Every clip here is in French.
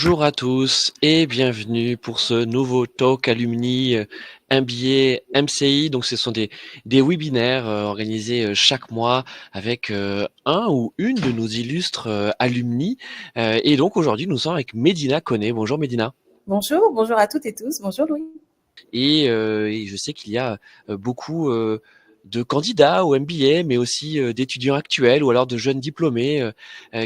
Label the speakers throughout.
Speaker 1: Bonjour à tous et bienvenue pour ce nouveau talk alumni MBA MCI. Donc ce sont des webinaires organisés chaque mois avec un ou une de nos illustres alumni. Et donc aujourd'hui nous sommes avec Médina Koné. Bonjour Médina.
Speaker 2: Bonjour à toutes et tous. Bonjour Louis.
Speaker 1: Et je sais qu'il y a beaucoup de candidats au MBA, mais aussi d'étudiants actuels ou alors de jeunes diplômés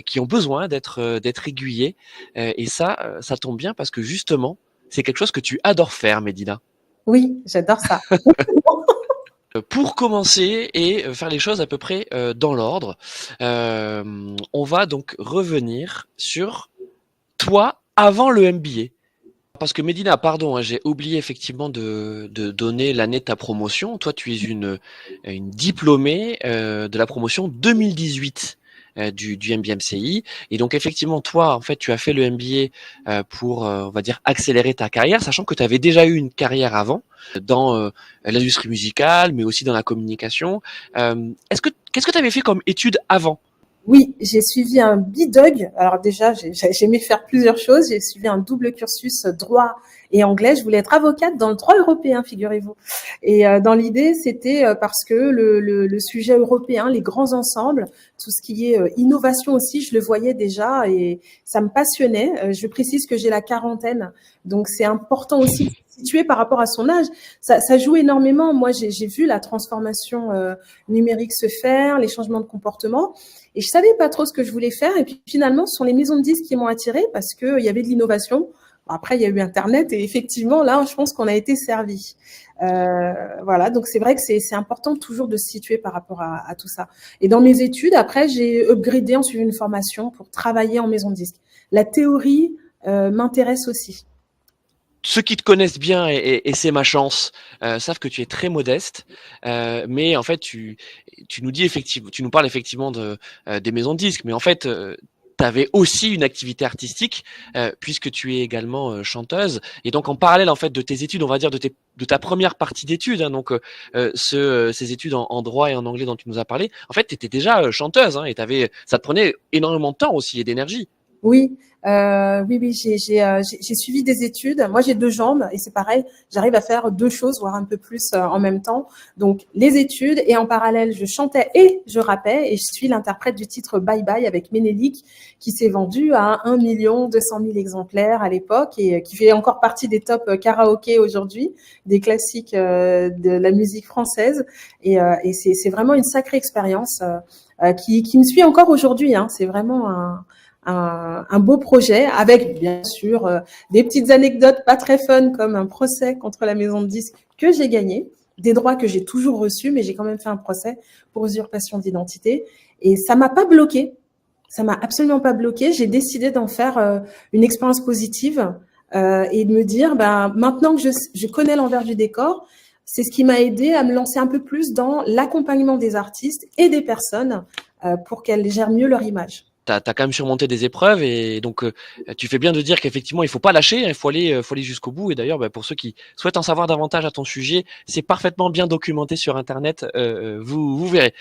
Speaker 1: qui ont besoin d'être aiguillés. Et ça tombe bien parce que justement, c'est quelque chose que tu adores faire, Médina.
Speaker 2: Oui, j'adore ça.
Speaker 1: Pour commencer et faire les choses à peu près dans l'ordre, on va donc revenir sur toi avant le MBA. Parce que Médina, pardon, hein, j'ai oublié effectivement de donner l'année de ta promotion. Toi, tu es une diplômée de la promotion 2018 du MBMCI. Et donc, effectivement, toi, en fait, tu as fait le MBA pour, on va dire, accélérer ta carrière, sachant que tu avais déjà eu une carrière avant dans l'industrie musicale, mais aussi dans la communication. Qu'est-ce que tu avais fait comme études avant?
Speaker 2: Oui, j'ai suivi un BDOG. Alors déjà, j'ai aimé faire plusieurs choses. J'ai suivi un double cursus droit et anglais. Je voulais être avocate dans le droit européen, figurez-vous. Et dans l'idée, c'était parce que le sujet européen, les grands ensembles, tout ce qui est innovation aussi, je le voyais déjà et ça me passionnait. Je précise que j'ai la quarantaine, donc c'est important aussi de se situer par rapport à son âge. Ça joue énormément. Moi, j'ai vu la transformation numérique se faire, les changements de comportement. Et je savais pas trop ce que je voulais faire. Et puis finalement, ce sont les maisons de disques qui m'ont attirée parce que il y avait de l'innovation. Après, il y a eu Internet et effectivement, là, je pense qu'on a été servi. Voilà, donc c'est vrai que c'est important toujours de se situer par rapport à tout ça. Et dans mes études, après, j'ai upgradé en suivant une formation pour travailler en maison de disques. La théorie m'intéresse aussi.
Speaker 1: Ceux qui te connaissent bien, et c'est ma chance, savent que tu es très modeste, mais en fait, tu nous dis effectivement, tu nous parles effectivement des maisons de disques, mais en fait, tu avais aussi une activité artistique, puisque tu es également chanteuse, et donc en parallèle en fait de tes études, on va dire de ta première partie d'études, hein, donc ces études en droit et en anglais dont tu nous as parlé, en fait, tu étais déjà chanteuse, hein, et ça te prenait énormément de temps aussi et d'énergie.
Speaker 2: Oui, oui, j'ai suivi des études. Moi, j'ai deux jambes et c'est pareil. J'arrive à faire deux choses, voire un peu plus en même temps. Donc, les études et en parallèle, je chantais et je rappais et je suis l'interprète du titre Bye Bye avec Ménélique qui s'est vendu à 1 200 000 exemplaires à l'époque et qui fait encore partie des top karaoké aujourd'hui, des classiques de la musique française. Et c'est vraiment une sacrée expérience qui me suit encore aujourd'hui. Hein. C'est vraiment un beau projet avec bien sûr des petites anecdotes pas très fun comme un procès contre la maison de disques que j'ai gagné, des droits que j'ai toujours reçus, mais j'ai quand même fait un procès pour usurpation d'identité et ça m'a pas bloqué, ça m'a absolument pas bloqué. J'ai décidé d'en faire une expérience positive et de me dire maintenant que je connais l'envers du décor, c'est ce qui m'a aidé à me lancer un peu plus dans l'accompagnement des artistes et des personnes pour qu'elles gèrent mieux leur image.
Speaker 1: T'as quand même surmonté des épreuves et donc tu fais bien de dire qu'effectivement il faut pas lâcher, hein, faut aller jusqu'au bout. Et d'ailleurs, pour ceux qui souhaitent en savoir davantage à ton sujet, c'est parfaitement bien documenté sur Internet. Vous verrez.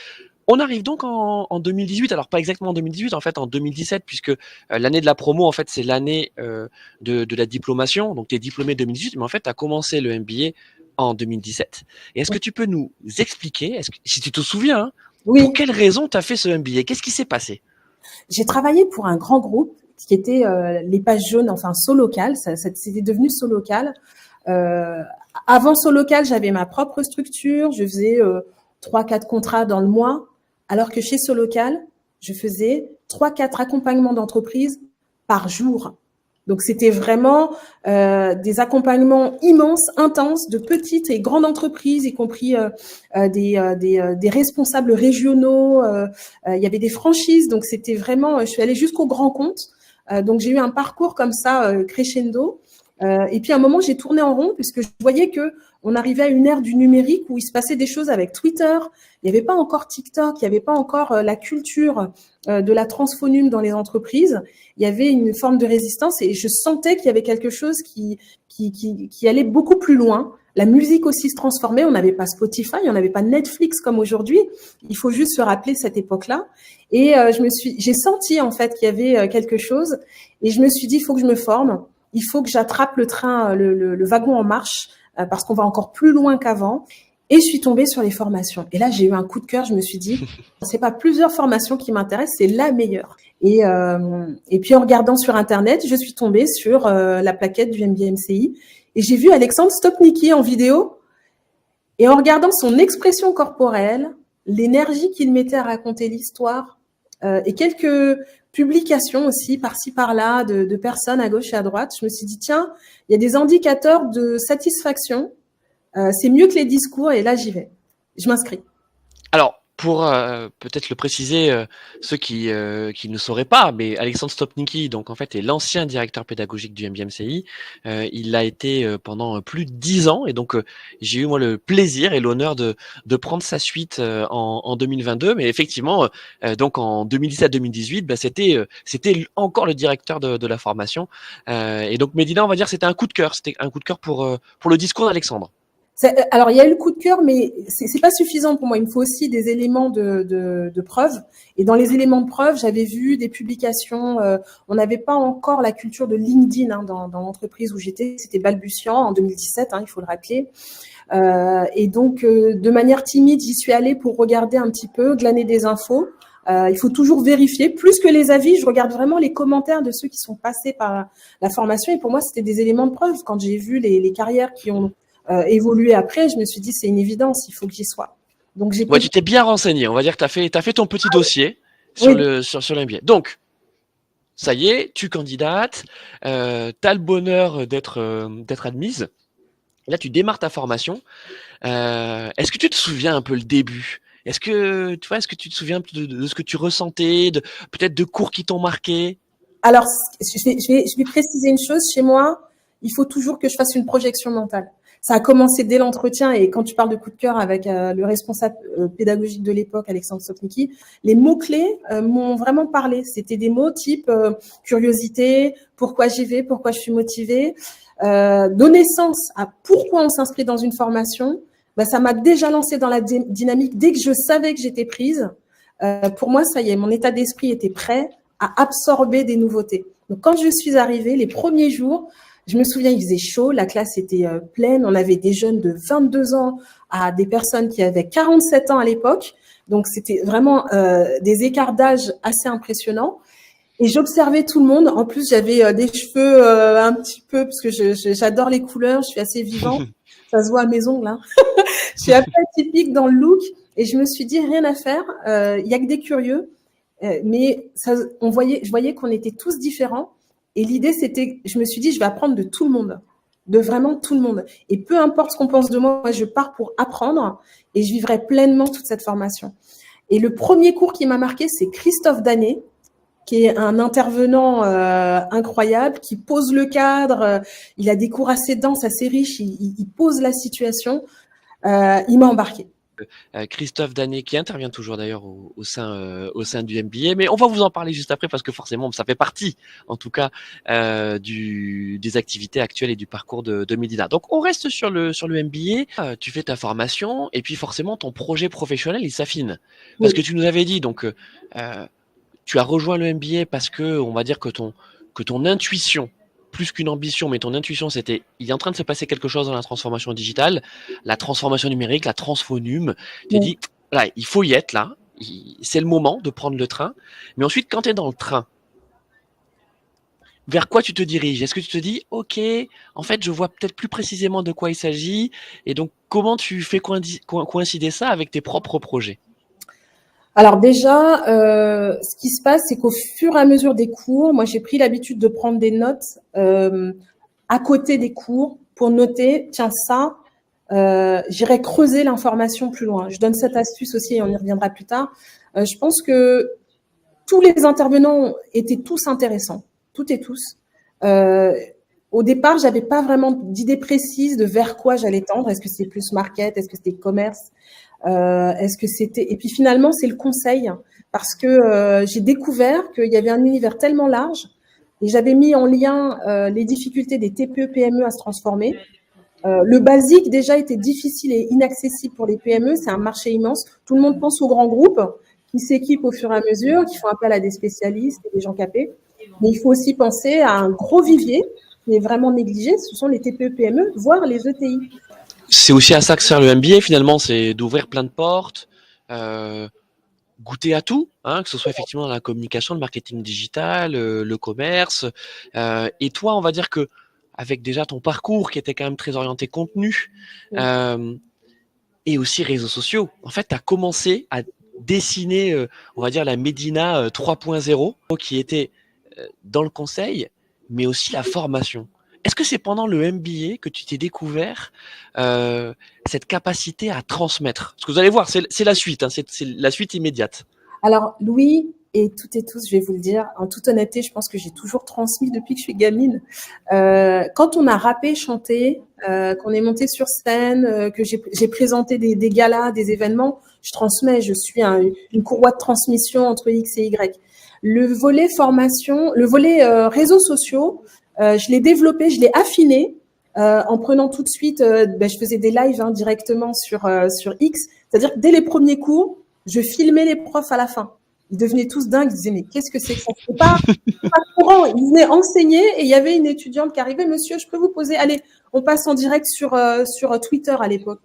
Speaker 1: On arrive donc en 2018, alors pas exactement en 2018, en fait en 2017, puisque l'année de la promo, en fait, c'est l'année de la diplomation. Donc tu es diplômé 2018, mais en fait tu as commencé le MBA en 2017. Et est-ce que tu peux nous expliquer, si tu te souviens, hein, pour
Speaker 2: Oui,
Speaker 1: quelle raison tu as fait ce MBA? Qu'est-ce qui s'est passé?
Speaker 2: j'ai travaillé pour un grand groupe qui était les pages jaunes, enfin Solocal, c'était devenu Solocal. Euh, Avant Solocal, j'avais ma propre structure, je faisais 3-4 contrats dans le mois, alors que chez Solocal, je faisais 3-4 accompagnements d'entreprise par jour. Donc c'était vraiment des accompagnements immenses, intenses, de petites et grandes entreprises, y compris des responsables régionaux. Il y avait des franchises, donc c'était vraiment. Je suis allée jusqu'au grand compte. Donc j'ai eu un parcours comme ça crescendo. Et puis à un moment j'ai tourné en rond puisque je voyais que on arrivait à une ère du numérique où il se passait des choses avec Twitter. Il n'y avait pas encore TikTok, il n'y avait pas encore la culture de la transphonum dans les entreprises. Il y avait une forme de résistance et je sentais qu'il y avait quelque chose qui allait beaucoup plus loin La musique aussi se transformait. On n'avait pas Spotify, on n'avait pas Netflix comme aujourd'hui. Il faut juste se rappeler cette époque-là. Et j'ai senti en fait qu'il y avait quelque chose. Et je me suis dit, il faut que je me forme. Il faut que j'attrape le train, le wagon en marche, parce qu'on va encore plus loin qu'avant. Et je suis tombée sur les formations. Et là, j'ai eu un coup de cœur. Je me suis dit, c'est pas plusieurs formations qui m'intéressent, c'est la meilleure. Et puis en regardant sur Internet, je suis tombée sur la plaquette du MBA MCI. Et j'ai vu Alexandre Stopnicky en vidéo. Et en regardant son expression corporelle, l'énergie qu'il mettait à raconter l'histoire, et quelques publications aussi par-ci par-là de personnes à gauche et à droite, je me suis dit, tiens, il y a des indicateurs de satisfaction. C'est mieux que les discours et là, j'y vais. Je m'inscris.
Speaker 1: Alors, pour peut-être le préciser, ceux qui ne sauraient pas, mais Alexandre Stopnicky, donc en fait, est l'ancien directeur pédagogique du MBMCI. Il l'a été pendant plus de 10 ans, et donc j'ai eu moi le plaisir et l'honneur de prendre sa suite en 2022. Mais effectivement, donc en 2017-2018, bah, c'était encore le directeur de la formation. Et donc Médina, on va dire, c'était un coup de cœur. C'était un coup de cœur pour le discours d'Alexandre.
Speaker 2: Alors, il y a eu le coup de cœur, mais c'est pas suffisant pour moi. Il me faut aussi des éléments de preuve. Et dans les éléments de preuve, j'avais vu des publications. On n'avait pas encore la culture de LinkedIn dans l'entreprise où j'étais. C'était balbutiant en 2017, il faut le rappeler. Et donc, de manière timide, j'y suis allée pour regarder un petit peu, glaner des infos. Il faut toujours vérifier. Plus que les avis, je regarde vraiment les commentaires de ceux qui sont passés par la formation. Et pour moi, c'était des éléments de preuve. Quand j'ai vu les carrières qui ont évolué après, je me suis dit, c'est une évidence, il faut que j'y sois. Donc,
Speaker 1: Ouais, tu t'es bien renseigné. On va dire que t'as fait ton petit dossier sur sur l'MBA. Donc, ça y est, tu candidates, t'as le bonheur d'être admise. Là, tu démarres ta formation. Est-ce que tu te souviens un peu le début? Est-ce que tu te souviens de ce que tu ressentais, peut-être de cours qui t'ont marqué?
Speaker 2: Alors, je vais préciser une chose. Chez moi, il faut toujours que je fasse une projection mentale. Ça a commencé dès l'entretien et quand tu parles de coup de cœur avec le responsable pédagogique de l'époque, Alexandre Stopnicky, les mots-clés m'ont vraiment parlé. C'était des mots type curiosité, pourquoi j'y vais, pourquoi je suis motivée, donner sens à pourquoi on s'inscrit dans une formation. Bah, ça m'a déjà lancé dans la dynamique. Dès que je savais que j'étais prise, pour moi, ça y est, mon état d'esprit était prêt à absorber des nouveautés. Donc, quand je suis arrivée, les premiers jours, je me souviens, il faisait chaud, la classe était pleine, on avait des jeunes de 22 ans à des personnes qui avaient 47 ans à l'époque. Donc, c'était vraiment des écarts d'âge assez impressionnants. Et j'observais tout le monde. En plus, j'avais des cheveux un petit peu, parce que j'adore les couleurs, je suis assez vivante. Ça se voit à mes ongles. Je suis assez atypique dans le look. Et je me suis dit, rien à faire, il y a que des curieux. Mais je voyais qu'on était tous différents. Et l'idée, c'était, je me suis dit, je vais apprendre de tout le monde, de vraiment tout le monde. Et peu importe ce qu'on pense de moi, je pars pour apprendre et je vivrai pleinement toute cette formation. Et le premier cours qui m'a marqué, c'est Christophe Danet, qui est un intervenant incroyable, qui pose le cadre. Il a des cours assez denses, assez riches. Il pose la situation. Il m'a embarqué.
Speaker 1: Christophe Danet qui intervient toujours d'ailleurs au sein du MBA, mais on va vous en parler juste après parce que forcément ça fait partie en tout cas des activités actuelles et du parcours de Médina. Donc on reste sur le MBA, tu fais ta formation et puis forcément ton projet professionnel il s'affine parce que tu nous avais dit donc tu as rejoint le MBA parce que on va dire que ton intuition plus qu'une ambition, mais ton intuition, c'était, il est en train de se passer quelque chose dans la transformation digitale, la transformation numérique, la transphonum. Tu t'es dit, là, il faut y être là. C'est le moment de prendre le train. Mais ensuite, quand tu es dans le train, vers quoi tu te diriges? Est-ce que tu te dis, OK, en fait, je vois peut-être plus précisément de quoi il s'agit. Et donc, comment tu fais coïncider ça avec tes propres projets?
Speaker 2: Alors déjà, ce qui se passe, c'est qu'au fur et à mesure des cours, moi j'ai pris l'habitude de prendre des notes à côté des cours pour noter, tiens ça, j'irai creuser l'information plus loin. Je donne cette astuce aussi et on y reviendra plus tard. Je pense que tous les intervenants étaient tous intéressants, toutes et tous. Au départ, j'avais pas vraiment d'idée précise de vers quoi j'allais tendre. Est-ce que c'était plus market? Est-ce que c'était commerce? Est-ce que c'était... Et puis finalement, c'est le conseil parce que j'ai découvert qu'il y avait un univers tellement large et j'avais mis en lien les difficultés des TPE, PME à se transformer. Le basique déjà était difficile et inaccessible pour les PME. C'est un marché immense. Tout le monde pense aux grands groupes qui s'équipent au fur et à mesure, qui font appel à des spécialistes et des gens capés. Mais il faut aussi penser à un gros vivier qui est vraiment négligé. Ce sont les TPE-PME, voire les ETI.
Speaker 1: C'est aussi à ça que sert le MBA finalement, c'est d'ouvrir plein de portes, goûter à tout, hein, que ce soit effectivement dans la communication, le marketing digital, le commerce. Et toi, on va dire que avec déjà ton parcours qui était quand même très orienté contenu, et aussi réseaux sociaux, en fait, tu as commencé à dessiner, on va dire, la Médina 3.0, qui était dans le conseil, mais aussi la formation. Est-ce que c'est pendant le MBA que tu t'es découvert cette capacité à transmettre? Parce que vous allez voir, c'est la suite, hein, c'est la suite immédiate.
Speaker 2: Alors, Louis et toutes et tous, je vais vous le dire, en toute honnêteté, je pense que j'ai toujours transmis depuis que je suis gamine. Quand on a rappé, chanté, qu'on est monté sur scène, que j'ai présenté des galas, des événements, je transmets, je suis une courroie de transmission entre X et Y. Le volet formation, le volet réseaux sociaux, je l'ai développé, je l'ai affiné en prenant tout de suite, je faisais des lives directement sur X, c'est-à-dire que dès les premiers cours, je filmais les profs à la fin. Ils devenaient tous dingues, ils disaient mais qu'est-ce que c'est que ça? C'est pas courant. Ils venaient enseigner et il y avait une étudiante qui arrivait, monsieur, je peux vous poser, allez, on passe en direct sur Twitter à l'époque.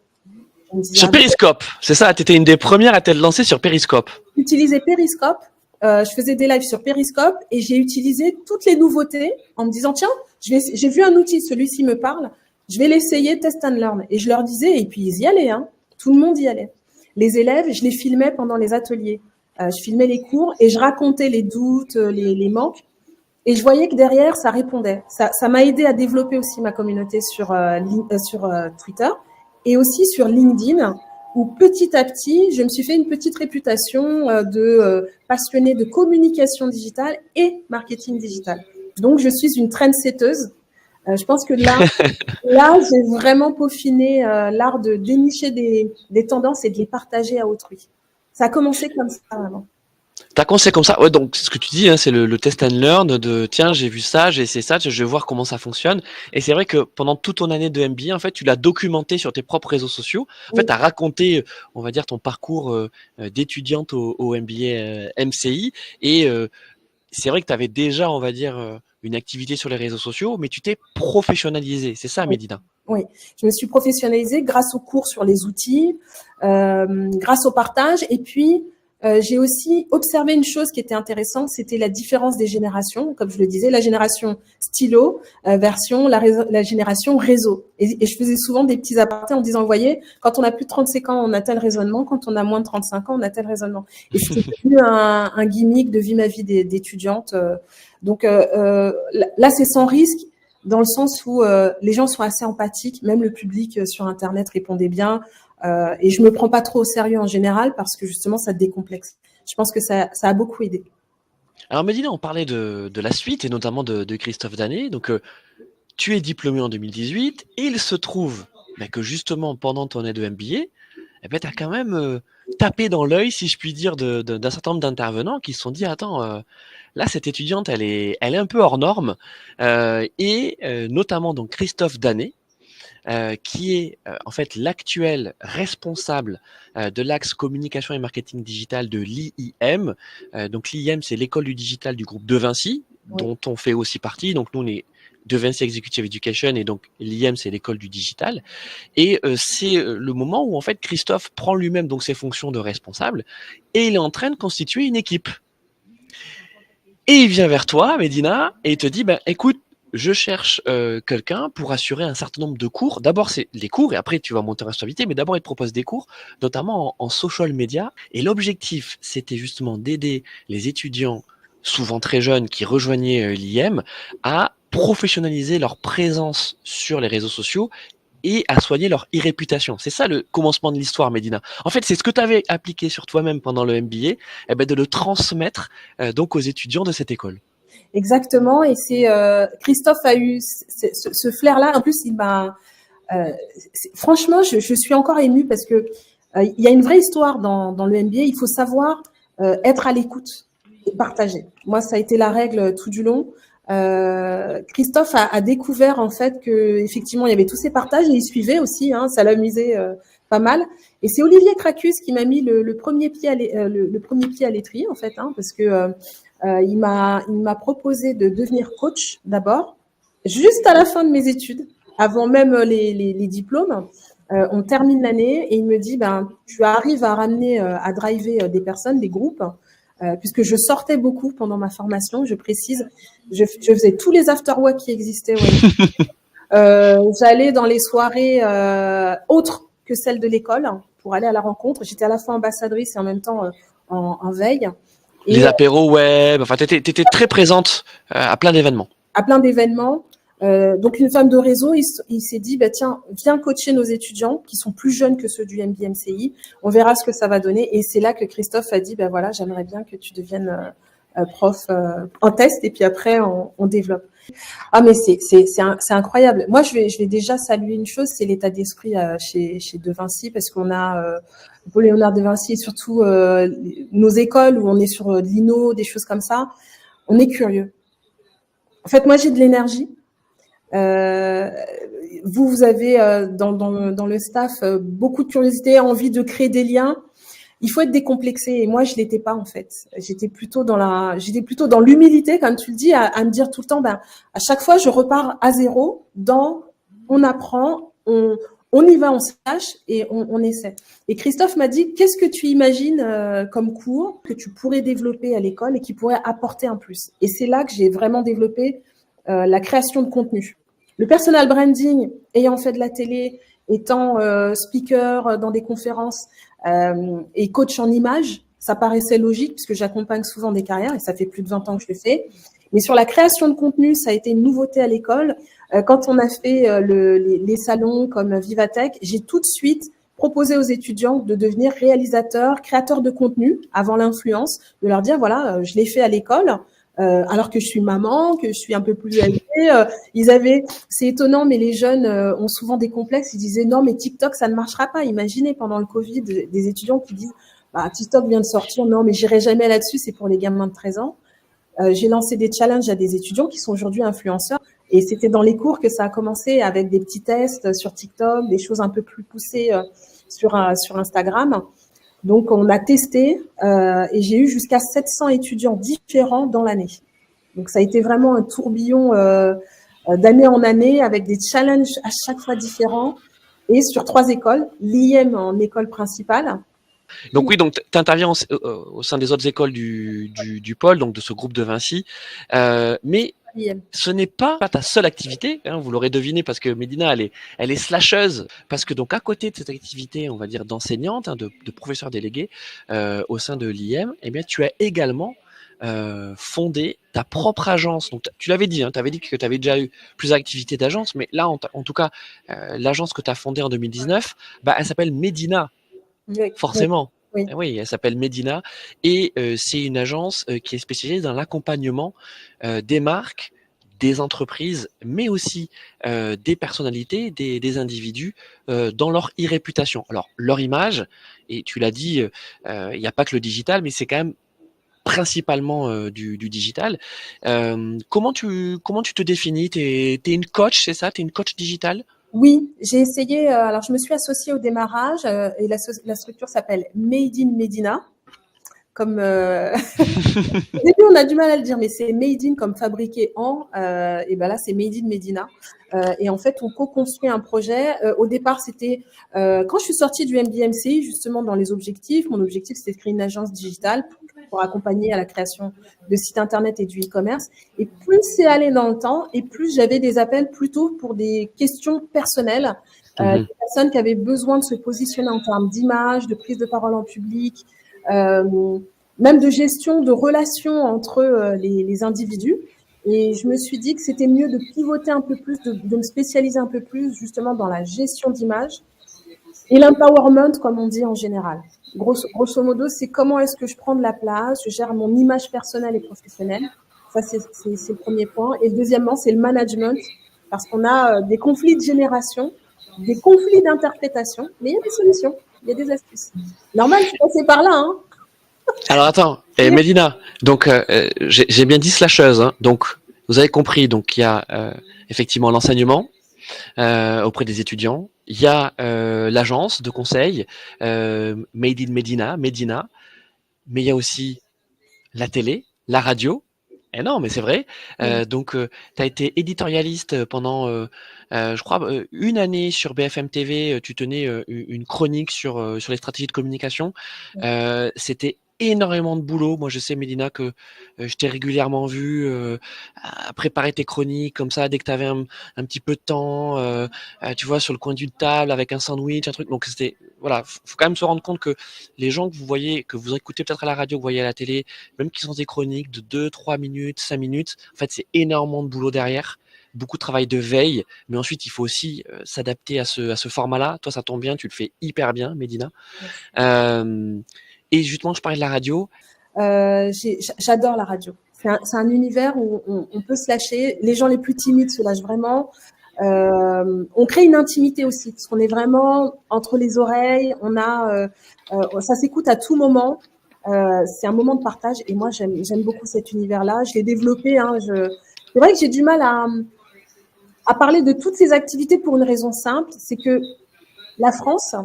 Speaker 1: Sur Periscope, c'est ça, tu étais une des premières à t'être lancée sur Periscope.
Speaker 2: J'utilisais Periscope, je faisais des lives sur Periscope et j'ai utilisé toutes les nouveautés en me disant tiens, j'ai vu un outil, celui-ci me parle, je vais l'essayer, test and learn. Et je leur disais, et puis ils y allaient, hein, tout le monde y allait. Les élèves, je les filmais pendant les ateliers. Je filmais les cours et je racontais les doutes, les manques. Et je voyais que derrière, ça répondait. Ça m'a aidé à développer aussi ma communauté sur Twitter et aussi sur LinkedIn, où petit à petit, je me suis fait une petite réputation de passionnée de communication digitale et marketing digital. Donc, je suis une trendsetteuse. Je pense que là, j'ai vraiment peaufiné l'art de dénicher des tendances et de les partager à autrui. Ça a commencé comme ça, vraiment.
Speaker 1: T'as commencé comme ça, ouais. Donc ce que tu dis, hein, c'est le test and learn de tiens, j'ai vu ça, j'ai essayé ça, je vais voir comment ça fonctionne. Et c'est vrai que pendant toute ton année de MBA, en fait, tu l'as documenté sur tes propres réseaux sociaux. En fait, t'as raconté, on va dire, ton parcours d'étudiante au MBA MCI. Et c'est vrai que tu avais déjà, on va dire, une activité sur les réseaux sociaux, mais tu t'es professionnalisé. C'est ça, Médina?
Speaker 2: Oui, je me suis professionnalisée grâce aux cours sur les outils, grâce au partage. Et puis, j'ai aussi observé une chose qui était intéressante, c'était la différence des générations. Comme je le disais, la génération stylo version la génération réseau. Et je faisais souvent des petits apartés en disant, vous voyez, quand on a plus de 35 ans, on a tel raisonnement. Quand on a moins de 35 ans, on a tel raisonnement. Et c'était devenu un gimmick de vie ma vie d'étudiante. Donc là, c'est sans risque, dans le sens où les gens sont assez empathiques, même le public sur Internet répondait bien. Et je me prends pas trop au sérieux en général parce que justement, ça décomplexe. Je pense que ça a beaucoup aidé.
Speaker 1: Alors Médina, on parlait de la suite et notamment de Christophe Danet. Donc, tu es diplômé en 2018 et il se trouve que justement, pendant ton année de MBA, tu as quand même tapé dans l'œil, si je puis dire, d'un certain nombre d'intervenants qui se sont dit, attends, là, cette étudiante, elle est un peu hors norme. Et notamment donc Christophe Danet, qui est en fait l'actuel responsable de l'axe communication et marketing digital de l'IIM. Donc l'IIM, c'est l'école du digital du groupe De Vinci, dont on fait aussi partie. Donc nous, on est De Vinci Executive Education et donc l'IIM, c'est l'école du digital. Et c'est le moment où en fait Christophe prend lui-même donc ses fonctions de responsable et il est en train de constituer une équipe. Et il vient vers toi, Médina, et il te dit, écoute, je cherche quelqu'un pour assurer un certain nombre de cours. D'abord, c'est les cours, et après, tu vas monter en responsabilité, mais d'abord, il te propose des cours, notamment en social media. Et l'objectif, c'était justement d'aider les étudiants, souvent très jeunes, qui rejoignaient l'IM, à professionnaliser leur présence sur les réseaux sociaux et à soigner leur e-réputation. C'est ça le commencement de l'histoire, Médina. En fait, c'est ce que tu avais appliqué sur toi-même pendant le MBA, de le transmettre donc aux étudiants de cette école.
Speaker 2: Exactement, et c'est Christophe a eu ce flair-là. En plus, il m'a franchement, je suis encore émue parce que il y a une vraie histoire dans le MBA. Il faut savoir être à l'écoute et partager. Moi, ça a été la règle tout du long. Christophe a découvert en fait que effectivement il y avait tous ces partages et il suivait aussi, hein, ça l'amusait pas mal. Et c'est Olivier Cracus qui m'a mis le premier pied le premier pied à l'étrier en fait, hein, parce que il m'a proposé de devenir coach d'abord, juste à la fin de mes études, avant même les diplômes. On termine l'année et il me dit tu arrives à ramener, à driver des personnes, des groupes. Puisque je sortais beaucoup pendant ma formation, je précise, je faisais tous les after-work qui existaient. Ouais. J'allais dans les soirées autres que celles de l'école pour aller à la rencontre. J'étais à la fois ambassadrice et en même temps en veille. Et
Speaker 1: les apéros web, enfin, t'étais très présente à plein d'événements.
Speaker 2: À plein d'événements. Donc une femme de réseau, il s'est dit tiens, viens coacher nos étudiants qui sont plus jeunes que ceux du MBMCI. On verra ce que ça va donner. Et c'est là que Christophe a dit voilà, j'aimerais bien que tu deviennes prof en test et puis après on développe. Ah mais c'est incroyable. Moi je vais déjà saluer une chose, c'est l'état d'esprit chez De Vinci, parce qu'on a Paul Léonard De Vinci et surtout nos écoles où on est sur de l'INO, des choses comme ça. On est curieux. En fait, moi j'ai de l'énergie. Vous avez dans le staff beaucoup de curiosité, envie de créer des liens. Il faut être décomplexé et moi je l'étais pas en fait. J'étais plutôt dans l'humilité, comme tu le dis, à me dire tout le temps à chaque fois je repars à zéro on apprend, on y va, on se lâche et on essaie. Et Christophe m'a dit qu'est-ce que tu imagines comme cours que tu pourrais développer à l'école et qui pourrait apporter un plus. Et c'est là que j'ai vraiment développé la création de contenu. Le personal branding, ayant fait de la télé, étant speaker dans des conférences et coach en images, ça paraissait logique puisque j'accompagne souvent des carrières et ça fait plus de 20 ans que je le fais. Mais sur la création de contenu, ça a été une nouveauté à l'école. Quand on a fait les salons comme Vivatech, j'ai tout de suite proposé aux étudiants de devenir réalisateurs, créateurs de contenu avant l'influence, de leur dire voilà, je l'ai fait à l'école. Alors que je suis maman, que je suis un peu plus âgée, c'est étonnant, mais les jeunes ont souvent des complexes. Ils disaient non, mais TikTok, ça ne marchera pas. Imaginez pendant le Covid des étudiants qui disent TikTok vient de sortir, non, mais j'irai jamais là-dessus, c'est pour les gamins de 13 ans. J'ai lancé des challenges à des étudiants qui sont aujourd'hui influenceurs, et c'était dans les cours que ça a commencé avec des petits tests sur TikTok, des choses un peu plus poussées sur Instagram. Donc, on a testé et j'ai eu jusqu'à 700 étudiants différents dans l'année. Donc, ça a été vraiment un tourbillon d'année en année avec des challenges à chaque fois différents et sur 3 écoles, l'IM en école principale.
Speaker 1: Donc oui, donc tu interviens au sein des autres écoles du pôle, donc de ce groupe de Vinci, mais ce n'est pas ta seule activité, hein, vous l'aurez deviné parce que Médina elle est slasheuse, parce que donc à côté de cette activité, on va dire d'enseignante, hein, de professeur délégué au sein de l'IM, eh bien tu as également fondé ta propre agence. Donc tu l'avais dit, hein, tu avais dit que tu avais déjà eu plusieurs activités d'agence, mais là en tout cas l'agence que tu as fondée en 2019, elle s'appelle Médina.
Speaker 2: Oui,
Speaker 1: forcément.
Speaker 2: Oui.
Speaker 1: Oui, elle s'appelle Médina et c'est une agence qui est spécialisée dans l'accompagnement des marques, des entreprises, mais aussi des personnalités, des individus dans leur e-réputation. Alors, leur image, et tu l'as dit, il n'y a pas que le digital, mais c'est quand même principalement du digital. Comment tu te définis? T'es une coach, c'est ça? T'es une coach digitale?
Speaker 2: Oui, j'ai essayé. Alors, je me suis associée au démarrage et la structure s'appelle Made in Médina. Comme au début, on a du mal à le dire, mais c'est Made in comme fabriqué en. Et ben là, c'est Made in Médina. Et en fait, on co-construit un projet. Au départ, c'était quand je suis sortie du MBMCI, justement dans les objectifs. Mon objectif, c'était de créer une agence digitale pour accompagner à la création de sites internet et du e-commerce. Et plus c'est allé dans le temps, et plus j'avais des appels plutôt pour des questions personnelles, des personnes qui avaient besoin de se positionner en termes d'image, de prise de parole en public, même de gestion de relations entre les individus. Et je me suis dit que c'était mieux de pivoter un peu plus, de me spécialiser un peu plus justement dans la gestion d'image et l'empowerment, comme on dit en général. Grosso modo, c'est comment est-ce que je prends de la place, je gère mon image personnelle et professionnelle. Ça, c'est le premier point. Et deuxièmement, c'est le management, parce qu'on a des conflits de génération, des conflits d'interprétation, mais il y a des solutions, il y a des astuces. Normal, je suis passée par là, hein.
Speaker 1: Alors attends, Médina, donc j'ai bien dit slasheuse, hein, donc Vous avez compris, donc il y a effectivement l'enseignement auprès des étudiants, il y a l'agence de conseil Made in Medina, mais il y a aussi la télé, la radio. Eh non, mais c'est vrai.
Speaker 2: Oui.
Speaker 1: Donc, tu as été éditorialiste pendant, je crois, une année sur BFM TV. Tu tenais une chronique sur les stratégies de communication. C'était énormément de boulot. Moi, je sais, Mélina, que je t'ai régulièrement vu à préparer tes chroniques comme ça, dès que tu avais un petit peu de temps, tu vois, sur le coin d'une table avec un sandwich, un truc. Donc, c'était, voilà, faut quand même se rendre compte que les gens que vous voyez, que vous écoutez peut-être à la radio, que vous voyez à la télé, même qui sont des chroniques de 2, 3 minutes, 5 minutes, en fait, c'est énormément de boulot derrière, beaucoup de travail de veille, mais ensuite, il faut aussi s'adapter à ce format-là. Toi, ça tombe bien, tu le fais hyper bien, Médina. Et justement, je parlais de la radio.
Speaker 2: J'adore la radio. C'est un univers où on peut se lâcher. Les gens les plus timides se lâchent vraiment. On crée une intimité aussi, parce qu'on est vraiment entre les oreilles. Ça s'écoute à tout moment. C'est un moment de partage, et moi j'aime beaucoup cet univers-là. Je l'ai développé. C'est vrai que j'ai du mal à parler de toutes ces activités pour une raison simple, c'est que la France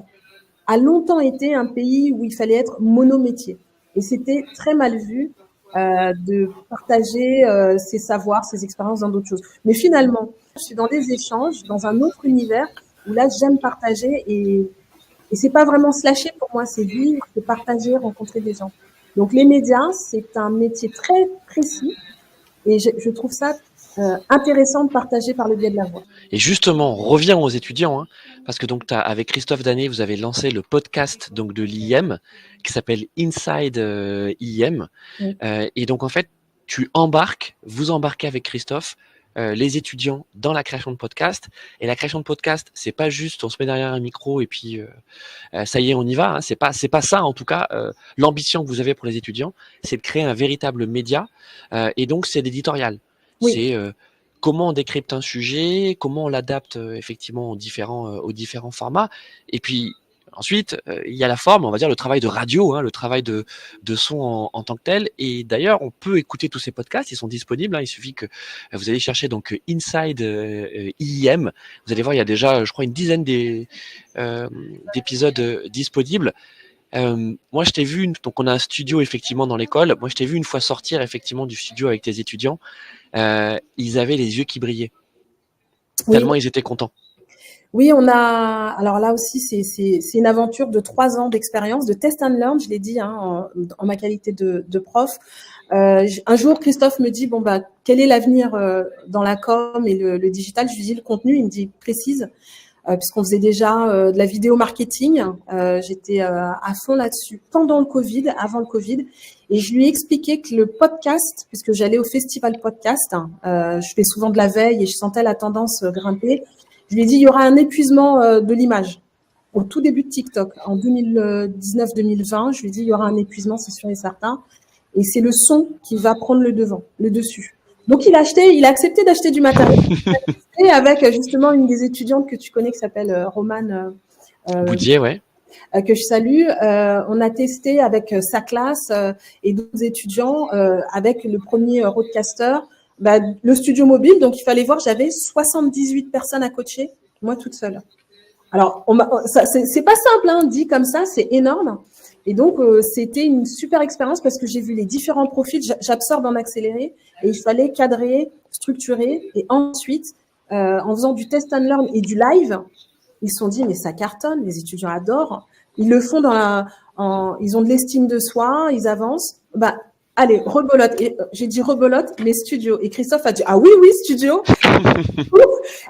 Speaker 2: a longtemps été un pays où il fallait être monométier, et c'était très mal vu de partager ses savoirs, ses expériences dans d'autres choses. Mais finalement, je suis dans des échanges, dans un autre univers où là j'aime partager, et c'est pas vraiment se lâcher pour moi, c'est vivre, c'est partager, rencontrer des gens. Donc les médias, c'est un métier très précis, et je trouve ça intéressant de partager par le biais de la voix.
Speaker 1: Et justement, reviens aux étudiants, hein, parce que donc avec Christophe Danet, vous avez lancé le podcast donc de l'IM qui s'appelle Inside IM.
Speaker 2: Oui.
Speaker 1: Et donc en fait, vous embarquez avec Christophe les étudiants dans la création de podcast. Et la création de podcast, c'est pas juste on se met derrière un micro et puis ça y est, on y va. Hein. C'est pas ça en tout cas. L'ambition que vous avez pour les étudiants, c'est de créer un véritable média. Et donc c'est l'éditorial.
Speaker 2: Oui.
Speaker 1: C'est comment on décrypte un sujet, comment on l'adapte effectivement aux différents formats. Et puis ensuite, il y a la forme, on va dire le travail de radio, hein, le travail de son en tant que tel. Et d'ailleurs, on peut écouter tous ces podcasts, ils sont disponibles. Hein, il suffit que vous allez chercher donc Inside IEM. Vous allez voir, il y a déjà, je crois, une dizaine d'épisodes disponibles. Moi, je t'ai vu, donc on a un studio effectivement dans l'école. Moi, je t'ai vu une fois sortir effectivement du studio avec tes étudiants. Ils avaient les yeux qui brillaient.
Speaker 2: Oui.
Speaker 1: Tellement ils étaient contents.
Speaker 2: Oui, alors là aussi, c'est une aventure de 3 ans d'expérience, de test and learn, je l'ai dit, hein, en ma qualité de prof. Un jour, Christophe me dit, bon, bah, quel est l'avenir dans la com et le digital? Je lui dis le contenu, il me dit précise, puisqu'on faisait déjà de la vidéo marketing. J'étais à fond là-dessus pendant le Covid, avant le Covid. Et je lui ai expliqué que le podcast, puisque j'allais au festival podcast, je fais souvent de la veille et je sentais la tendance grimper. Je lui ai dit, il y aura un épuisement de l'image. Au tout début de TikTok, en 2019-2020, je lui ai dit, il y aura un épuisement, c'est sûr et certain. Et c'est le son qui va prendre le dessus. Donc, il a accepté d'acheter du matériel. Et avec justement une des étudiantes que tu connais qui s'appelle Romane
Speaker 1: Boudier, ouais.
Speaker 2: Que je salue. On a testé avec sa classe et d'autres étudiants avec le premier roadcaster. Le studio mobile, donc il fallait voir, j'avais 78 personnes à coacher, moi toute seule. Alors, c'est pas simple, hein, dit comme ça, c'est énorme. Et donc, c'était une super expérience parce que j'ai vu les différents profils, j'absorbe en accéléré, et il fallait cadrer, structurer, et ensuite, en faisant du test and learn et du live, ils se sont dit, mais ça cartonne, les étudiants adorent. Ils le font ils ont de l'estime de soi, ils avancent. Allez, rebelote. Et j'ai dit rebelote, mais studio. Et Christophe a dit, ah oui, studio.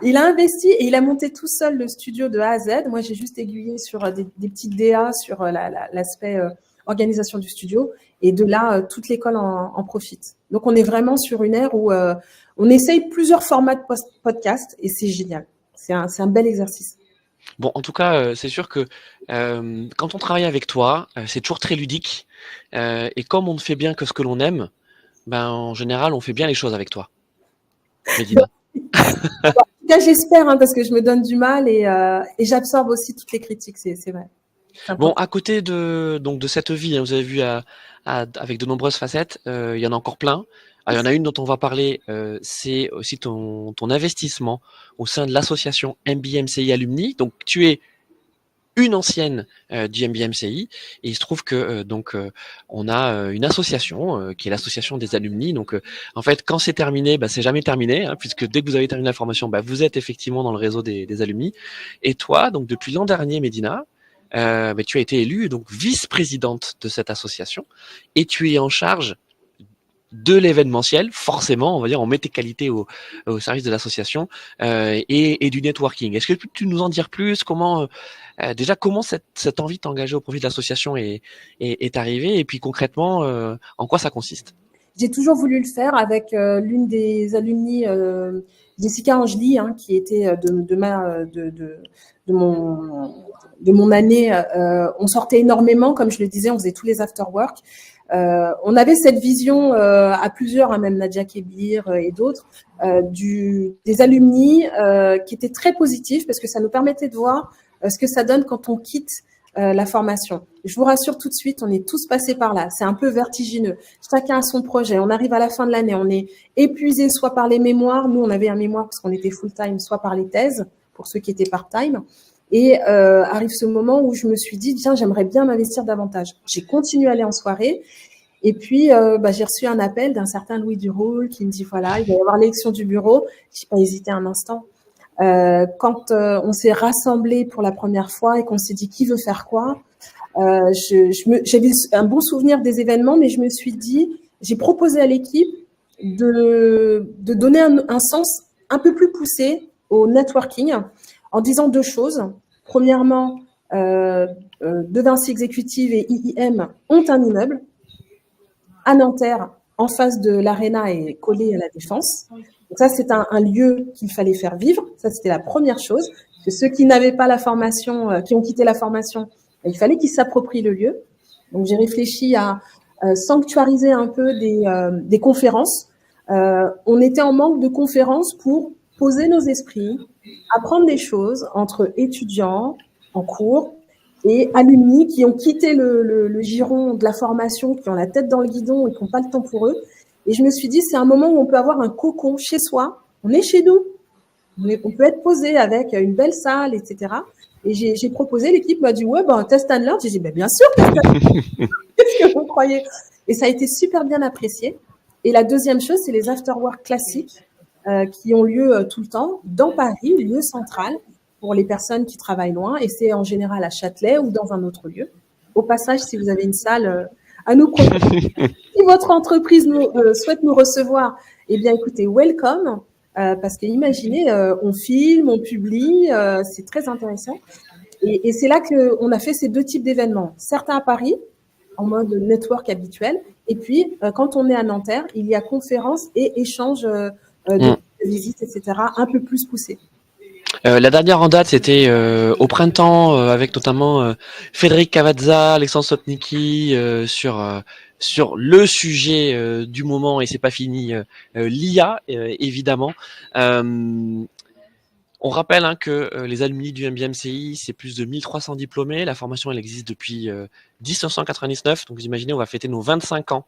Speaker 2: Il a investi et il a monté tout seul le studio de A à Z. Moi, j'ai juste aiguillé sur des petites DA sur l'aspect organisation du studio. Et de là, toute l'école en profite. Donc, on est vraiment sur une ère où on essaye plusieurs formats de podcast et c'est génial. C'est un bel exercice.
Speaker 1: Bon, en tout cas, c'est sûr que quand on travaille avec toi, c'est toujours très ludique. Et comme on ne fait bien que ce que l'on aime, en général, on fait bien les choses avec toi, Médina.
Speaker 2: En tout cas, j'espère, hein, parce que je me donne du mal et j'absorbe aussi toutes les critiques, c'est vrai.
Speaker 1: Bon, à côté de cette vie, hein, vous avez vu avec de nombreuses facettes, il y en a encore plein. Alors, il y en a une dont on va parler, c'est aussi ton investissement au sein de l'association MBMCI Alumni. Donc, tu es une ancienne du MBMCI et il se trouve que on a une association qui est l'association des alumni. Donc en fait quand c'est terminé, c'est jamais terminé hein, puisque dès que vous avez terminé la formation, vous êtes effectivement dans le réseau des alumni. Et toi donc depuis l'an dernier, Médina, tu as été élue donc vice-présidente de cette association et tu es en charge de l'événementiel, forcément, on va dire, on met tes qualités au service de l'association et du networking. Est-ce que tu peux nous en dire plus? Comment déjà comment cette envie de t'engager au profit de l'association est arrivée et puis concrètement en quoi ça consiste?
Speaker 2: J'ai toujours voulu le faire avec l'une des alumni, Jessica Angeli, hein, qui était de mon année. On sortait énormément, comme je le disais, on faisait tous les after work. On avait cette vision à plusieurs, hein, même Nadia Kébir et d'autres, des alumni qui était très positif parce que ça nous permettait de voir ce que ça donne quand on quitte la formation. Je vous rassure tout de suite, on est tous passés par là. C'est un peu vertigineux. Chacun a son projet. On arrive à la fin de l'année, on est épuisé soit par les mémoires. Nous, on avait un mémoire parce qu'on était full-time, soit par les thèses, pour ceux qui étaient part-time. Et arrive ce moment où je me suis dit, tiens, j'aimerais bien m'investir davantage. J'ai continué à aller en soirée. Et puis, j'ai reçu un appel d'un certain Louis Duroul qui me dit, voilà, il va y avoir l'élection du bureau. Je n'ai pas hésité un instant. Quand on s'est rassemblés pour la première fois et qu'on s'est dit qui veut faire quoi, j'avais un bon souvenir des événements, mais je me suis dit, j'ai proposé à l'équipe de donner un sens un peu plus poussé au networking en disant deux choses. Premièrement, De Vinci Exécutive et IIM ont un immeuble à Nanterre, en face de l'Arena et collé à la Défense. Donc ça, c'est un lieu qu'il fallait faire vivre. Ça, c'était la première chose. Que ceux qui n'avaient pas la formation, qui ont quitté la formation, il fallait qu'ils s'approprient le lieu. Donc, j'ai réfléchi à sanctuariser un peu des conférences. On était en manque de conférences pour poser nos esprits, apprendre des choses entre étudiants en cours et alumni qui ont quitté le giron de la formation, qui ont la tête dans le guidon et qui n'ont pas le temps pour eux. Et je me suis dit, c'est un moment où on peut avoir un cocon chez soi. On est chez nous. On peut être posé avec une belle salle, etc. Et j'ai proposé, l'équipe m'a dit, ouais, test and learn. J'ai dit, bien sûr, qu'est-ce que vous croyez? Et ça a été super bien apprécié. Et la deuxième chose, c'est les after-work classiques qui ont lieu tout le temps dans Paris, lieu central, pour les personnes qui travaillent loin. Et c'est en général à Châtelet ou dans un autre lieu. Au passage, si vous avez une salle à nous proposer, si votre entreprise souhaite nous recevoir, eh bien, écoutez, welcome. Parce que imaginez, on filme, on publie, c'est très intéressant. Et c'est là qu'on a fait ces deux types d'événements. Certains à Paris, en mode network habituel, et puis quand on est à Nanterre, il y a conférences et échanges de visites, etc., un peu plus poussés.
Speaker 1: La dernière en date, c'était au printemps, avec notamment Frédéric Cavazza, Alexandre Sotnicki, sur le sujet du moment, et c'est pas fini, l'IA, évidemment. On rappelle que les alumni du MBMCI, c'est plus de 1300 diplômés. La formation, elle existe depuis 1999. Donc, vous imaginez, on va fêter nos 25 ans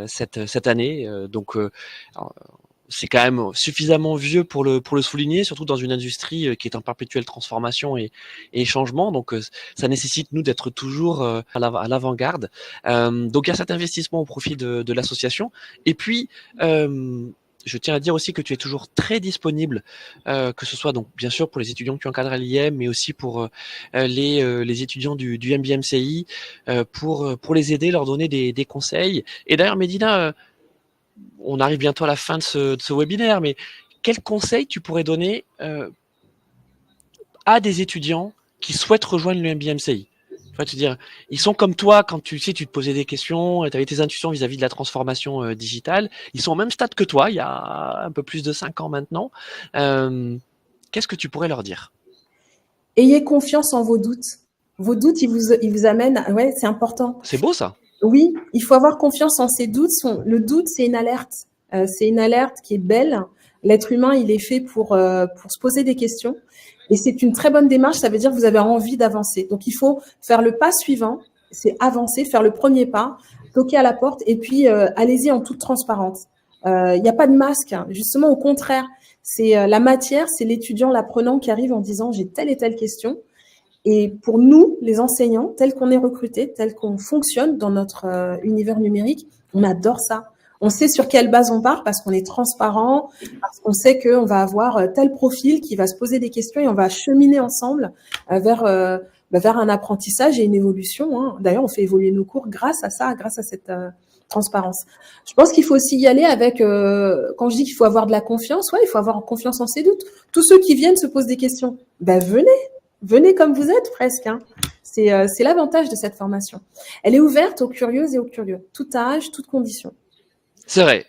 Speaker 1: cette année. C'est quand même suffisamment vieux pour le souligner, surtout dans une industrie qui est en perpétuelle transformation et changement. Donc, ça nécessite, nous, d'être toujours à l'avant-garde. Donc, il y a cet investissement au profit de l'association. Et puis, je tiens à dire aussi que tu es toujours très disponible, que ce soit donc bien sûr pour les étudiants que tu encadres à l'IM, mais aussi pour les étudiants du MBMCI, pour les aider, leur donner des conseils. Et d'ailleurs, Médina, on arrive bientôt à la fin de ce webinaire, mais quel conseil tu pourrais donner à des étudiants qui souhaitent rejoindre le MBMCI? Tu vas te dire, ils sont comme toi quand tu te posais des questions, tu avais tes intuitions vis-à-vis de la transformation digitale. Ils sont au même stade que toi, il y a un peu plus de 5 ans maintenant. Qu'est-ce que tu pourrais leur dire?
Speaker 2: Ayez confiance en vos doutes. Vos doutes, ils vous amènent. Ouais, c'est important.
Speaker 1: C'est beau ça.
Speaker 2: Oui, il faut avoir confiance en ses doutes. Le doute, c'est une alerte. C'est une alerte qui est belle. L'être humain, il est fait pour se poser des questions. Et c'est une très bonne démarche. Ça veut dire que vous avez envie d'avancer. Donc, il faut faire le pas suivant. C'est avancer, faire le premier pas toquez à la porte et puis allez-y en toute transparence. Il n'y a pas de masque, hein. Justement, au contraire, c'est la matière, c'est l'étudiant, l'apprenant qui arrive en disant j'ai telle et telle question. Et pour nous, les enseignants, tels qu'on est recrutés, tels qu'on fonctionne dans notre univers numérique, on adore ça. On sait sur quelle base on part parce qu'on est transparent, parce qu'on sait qu'on va avoir tel profil qui va se poser des questions et on va cheminer ensemble vers un apprentissage et une évolution, hein. D'ailleurs, on fait évoluer nos cours grâce à ça, grâce à cette transparence. Je pense qu'il faut aussi y aller avec, quand je dis qu'il faut avoir de la confiance, ouais, il faut avoir confiance en ses doutes. Tous ceux qui viennent se posent des questions. Ben venez comme vous êtes presque, hein. C'est l'avantage de cette formation. Elle est ouverte aux curieuses et aux curieux, tout âge, toute condition.
Speaker 1: C'est vrai.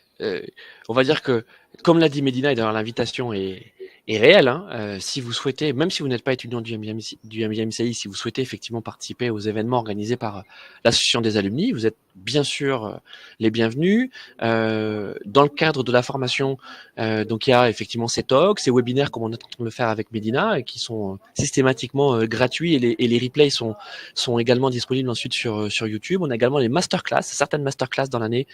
Speaker 1: On va dire que, comme l'a dit Médina, et d'ailleurs l'invitation est réelle, hein, si vous souhaitez, même si vous n'êtes pas étudiant du MBA-MCI, si vous souhaitez effectivement participer aux événements organisés par l'association des alumni, vous êtes bien sûr les bienvenus. Dans le cadre de la formation, donc il y a effectivement ces talks, ces webinaires comme on est en train de le faire avec Médina, qui sont systématiquement gratuits et les replays sont également disponibles ensuite sur YouTube. On a également les masterclass, certaines masterclass dans l'année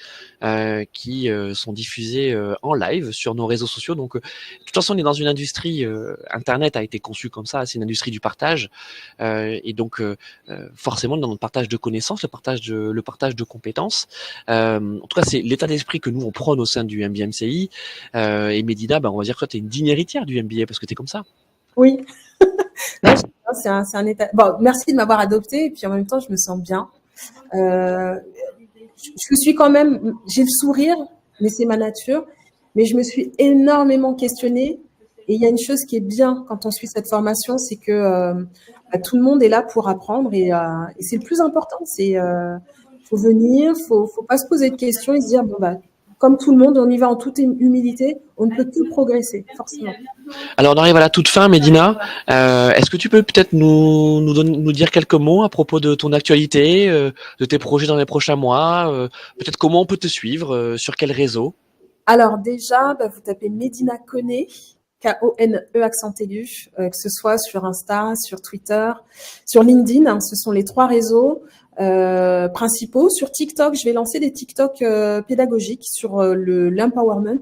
Speaker 1: qui sont diffusées en live sur nos réseaux sociaux. Donc de toute façon, on est dans une industrie, Internet a été conçu comme ça, c'est une industrie du partage, et donc forcément dans notre partage de connaissances, le partage de compétences. En tout cas, c'est l'état d'esprit que nous on prône au sein du MBA-MCI. Et Médina, on va dire que toi, tu es une digne héritière du MBA parce que tu es comme ça.
Speaker 2: Oui. Là, c'est un état. Bon, merci de m'avoir adopté et puis en même temps, je me sens bien. Je suis quand même, j'ai le sourire, mais c'est ma nature. Mais je me suis énormément questionnée. Et il y a une chose qui est bien quand on suit cette formation, c'est que tout le monde est là pour apprendre et c'est le plus important. C'est faut venir, faut pas se poser de questions et se dire bon comme tout le monde, on y va en toute humilité. On ne peut que progresser, forcément.
Speaker 1: Alors on arrive à la toute fin, Médina. Est-ce que tu peux peut-être nous dire quelques mots à propos de ton actualité, de tes projets dans les prochains mois, peut-être comment on peut te suivre, sur quel réseau?
Speaker 2: Alors déjà, vous tapez Médina Koné, K-O-N-E accent aigu, que ce soit sur Insta, sur Twitter, sur LinkedIn, hein, ce sont les 3 réseaux principaux. Sur TikTok, je vais lancer des TikTok pédagogiques sur l'empowerment,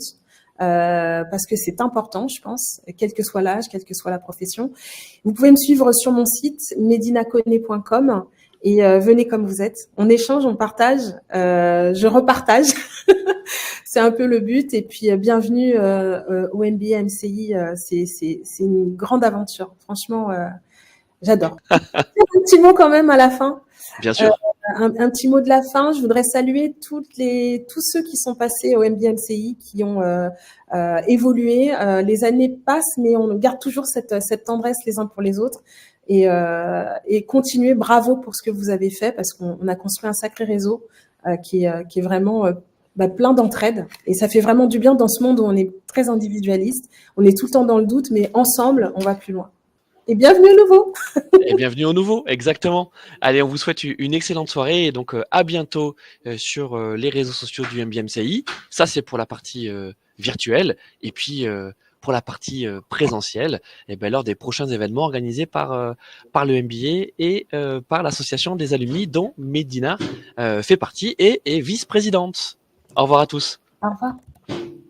Speaker 2: parce que c'est important, je pense, quel que soit l'âge, quelle que soit la profession. Vous pouvez me suivre sur mon site medinakone.com et venez comme vous êtes. On échange, on partage, je repartage. C'est un peu le but. Et puis, bienvenue au MBA-MCI. C'est une grande aventure. Franchement, j'adore. Un petit mot quand même à la fin.
Speaker 1: Bien sûr.
Speaker 2: Un petit mot de la fin. Je voudrais saluer tous ceux qui sont passés au MBA-MCI, qui ont évolué. Les années passent, mais on garde toujours cette tendresse les uns pour les autres. Et continuez, bravo pour ce que vous avez fait, parce qu'on a construit un sacré réseau qui est vraiment plein d'entraide. Et ça fait vraiment du bien dans ce monde où on est très individualiste. On est tout le temps dans le doute, mais ensemble, on va plus loin. Et bienvenue au nouveau.
Speaker 1: Et bienvenue au nouveau, exactement. Allez, on vous souhaite une excellente soirée et donc à bientôt sur les réseaux sociaux du MBA-MCI. Ça, c'est pour la partie virtuelle. Et puis, pour la partie présentielle, lors des prochains événements organisés par le MBA et par l'association des alumni dont Médina fait partie et est vice-présidente. Au revoir à tous.
Speaker 2: Au revoir.